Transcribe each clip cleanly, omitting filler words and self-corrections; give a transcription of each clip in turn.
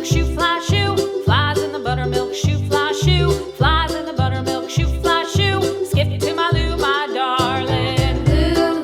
buttermilk shoe, fly shoe. Flies in the buttermilk shoe, fly shoe. Flies in the buttermilk shoe, fly shoe. Skip to my Lou, my darling. Lou,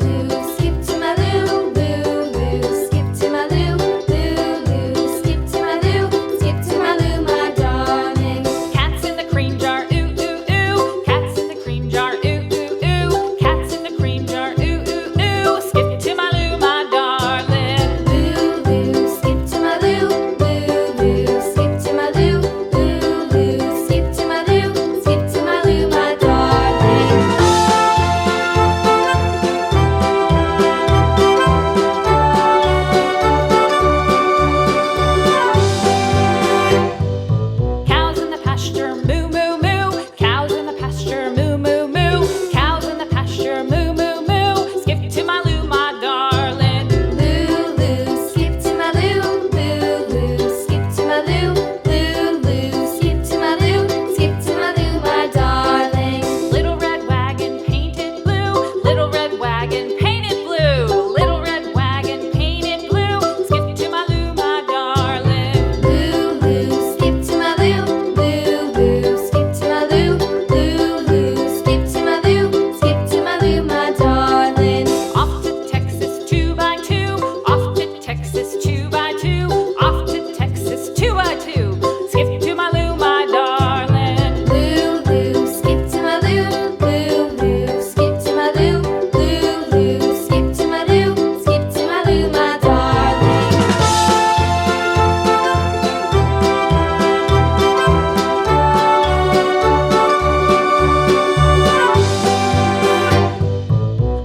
skip to my Lou, Lou, skip to my Lou, Lou, skip to my Lou, skip to my Lou, my darling. Cats in the cream jar, ooh, ooh, ooh. Cats in the cream jar, ooh, ooh, ooh. Cats in the cream jar, ooh, ooh, ooh. Skip to my Lou, my darling. Lou, skip to my Lou, Lou, skip to my Lou, Lou, skip to my Lou, skip to my Lou, my darling. Cows in the pasture, moo, moo, moo. Cows in the pasture, moo, moo, moo. Cows in the pasture, moo, moo, moo. Skip to my Lou, my darling. Lou, skip to my Lou, Lou, skip to my Lou, Lou, skip to my Lou, skip to my Lou, my darling. Little red wagon painted blue. Little red wagon painted blue. Little red wagon painted blue. Skip to my Lou, my darling. Lou, skip to my Lou, Lou, skip to my Lou, Lou, skip to my Lou, skip to my Lou, my darling. Off to Texas 2x2. Off to Texas 2x2. Off to Texas 2x2. Skip to my Lou, my darling. Lou, skip to my Lou, Lou, skip to my Lou, Lou, skip to my Lou, skip to my Lou, my darling.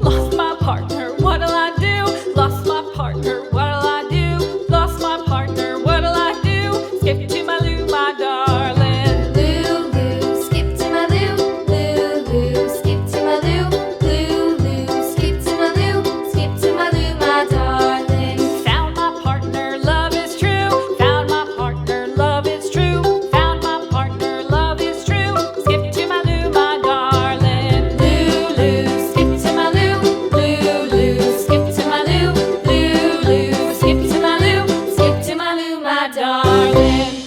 Lost my partner, what'll I do? Lost my partner, what'll I do? Lost my partner, what'll I do? Skip to my Lou, my darling. Lou, skip to my Lou, Lou, skip to my Lou, Lou, skip to my Lou, skip to my Lou, my darling. Found my partner, love is true. Found my partner, love is true. Found my partner, love is true. Skip to my Lou, my darling. Lou, skip to my Lou, Lou, skip to my Lou, Lou, skip to my Lou, skip to my Lou, my darling.